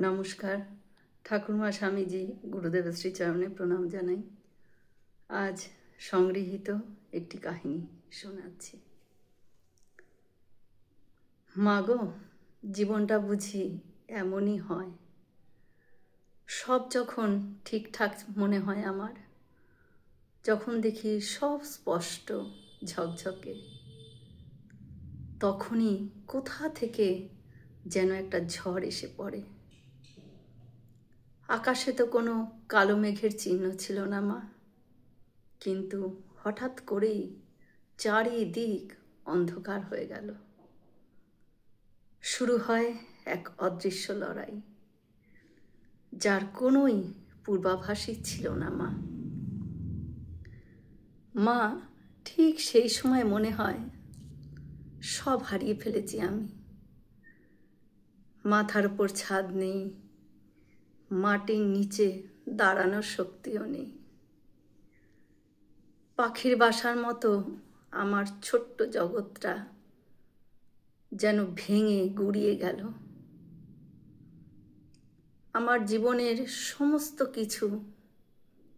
নমস্কার। ঠাকুরমা স্বামীজি গুরুদেবের শ্রীচরণে প্রণাম জানাই। আজ সংগৃহীত একটি কাহিনী শোনাচ্ছি। মাগো, জীবনটা বুঝি এমনই হয়। সব যখন ঠিকঠাক মনে হয় আমার, যখন দেখি সব স্পষ্ট ঝকঝকে, তখনই কোথা থেকে যেন একটা ঝড় এসে পড়ে। আকাশে তো কোনো কালো মেঘের চিহ্ন ছিল না মা, কিন্তু হঠাৎ করেই চারিদিক অন্ধকার হয়ে গেল। শুরু হয় এক অদৃশ্য লড়াই, যার কোনোই পূর্বাভাসই ছিল না মা। মা, ঠিক সেই সময় মনে হয় সব হারিয়ে ফেলেছি আমি। মাথার উপর ছাদ নেই, মাটির নিচে দাঁড়ানোর শক্তিও নেই। পাখির বাসার মতো আমার ছোট্ট জগৎটা যেন ভেঙে গুড়িয়ে গেল। আমার জীবনের সমস্ত কিছু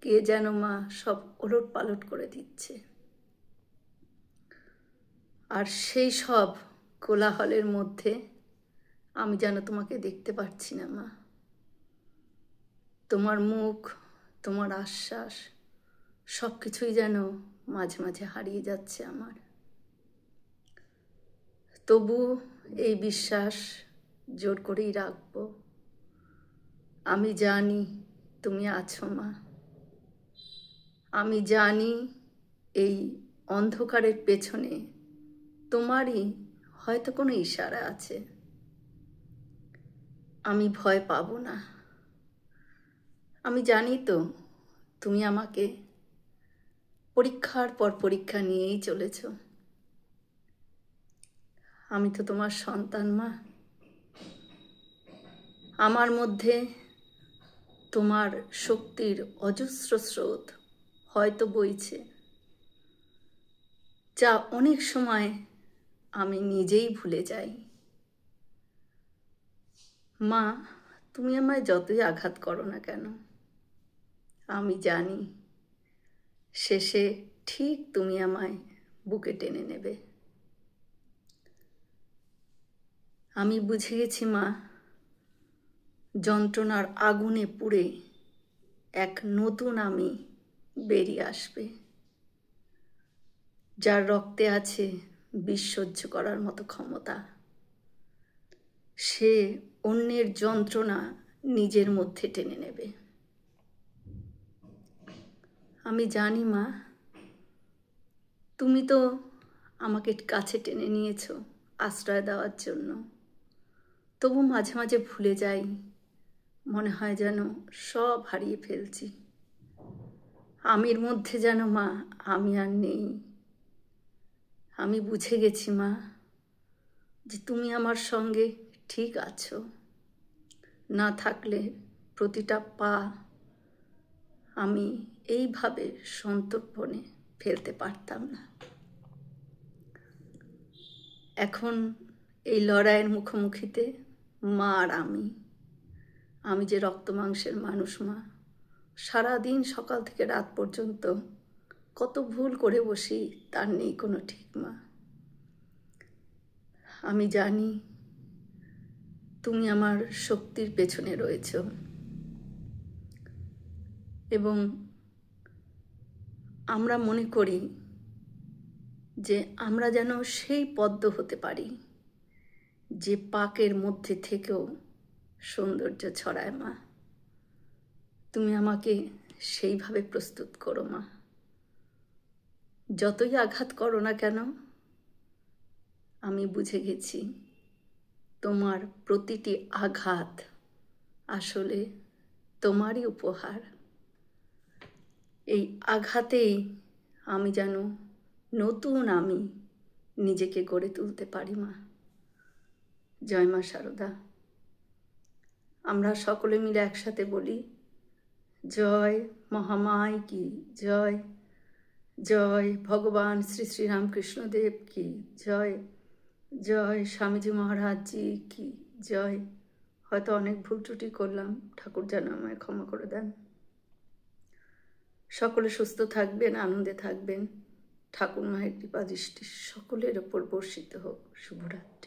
কে যেন মা সব ওলট পালট করে দিচ্ছে। আর সেই সব কোলাহলের মধ্যে আমি যেন তোমাকে দেখতে পাচ্ছি না মা। তোমার মুখ, তোমার আশ্বাস, সব কিছুই যেন মাঝে মাঝে হারিয়ে যাচ্ছে আমার। তবু এই বিশ্বাস জোর করেই রাখবো। আমি জানি তুমি আছো মা। আমি জানি এই অন্ধকারের পেছনে তোমারই হয়তো কোনো ইশারা আছে। আমি ভয় পাবো না। আমি জানি তো তুমি আমাকে পরীক্ষার পর পরীক্ষা নিয়েই চলেছ। আমি তো তোমার সন্তান মা। আমার মধ্যে তোমার শক্তির অজস্র স্রোত হয়তো বইছে, যা অনেক সময় আমি নিজেই ভুলে যাই। মা, তুমি আমায় যতই আঘাত করো না কেন, আমি জানি শেষে ঠিক তুমি আমায় বুকে টেনে নেবে। আমি বুঝে গেছি মা, যন্ত্রণার আগুনে পুড়ে এক নতুন আমি বেরিয়ে আসবে, যার রক্তে আছে বিষ সহ্য করার মতো ক্ষমতা। সে অন্যের যন্ত্রণা নিজের মধ্যে টেনে নেবে। আমি জানি মা, তুমি তো আমাকে কাছে টেনে নিয়েছো আশ্রয় দেওয়ার জন্য। তবু মাঝে মাঝে ভুলে যাই, মনে হয় যেন সব হারিয়ে ফেলছি। আমির মধ্যে যেন মা আমি আর নেই। আমি বুঝে গেছি মা, যে তুমি আমার সঙ্গে ঠিক আছো। না থাকলে প্রতিটা পা আমি এইভাবে সন্তর্পণে ফেলতে পারতাম না। এখন এই লড়াইয়ের মুখোমুখিতে মা আর আমি যে রক্ত মাংসের মানুষ মা, সারাদিন সকাল থেকে রাত পর্যন্ত কত ভুল করে বসি তার নেই কোনো ঠিক মা। আমি জানি তুমি আমার শক্তির পেছনে রয়েছ, এবং আমরা মনে করি যে আমরা যেন সেই পদ্ম হতে পারি যে পাকের মধ্যে থেকেও সৌন্দর্য ছড়ায় মা। তুমি আমাকে সেইভাবে প্রস্তুত করো মা। যতই আঘাত করো না কেন, আমি বুঝে গেছি তোমার প্রতিটি আঘাত আসলে তোমারই উপহার। এই আঘাতেই আমি যেন নতুন আমি নিজেকে গড়ে তুলতে পারি মা। জয় মা শারদা। আমরা সকলে মিলে একসাথে বলি, জয় মহামায় কি জয়, জয় ভগবান শ্রী শ্রী রামকৃষ্ণদেব কি জয়, জয় স্বামীজি মহারাজ জি কি জয়, হয়তো অনেক ভুল ত্রুটি করলাম, ঠাকুর যেন আমায় ক্ষমা করে দেন। সকলে সুস্থ থাকবেন, আনন্দে থাকবেন। ঠাকুর মায়ের কৃপা দৃষ্টি সকলের ওপর বর্ষিত হোক। শুভরাত্রি।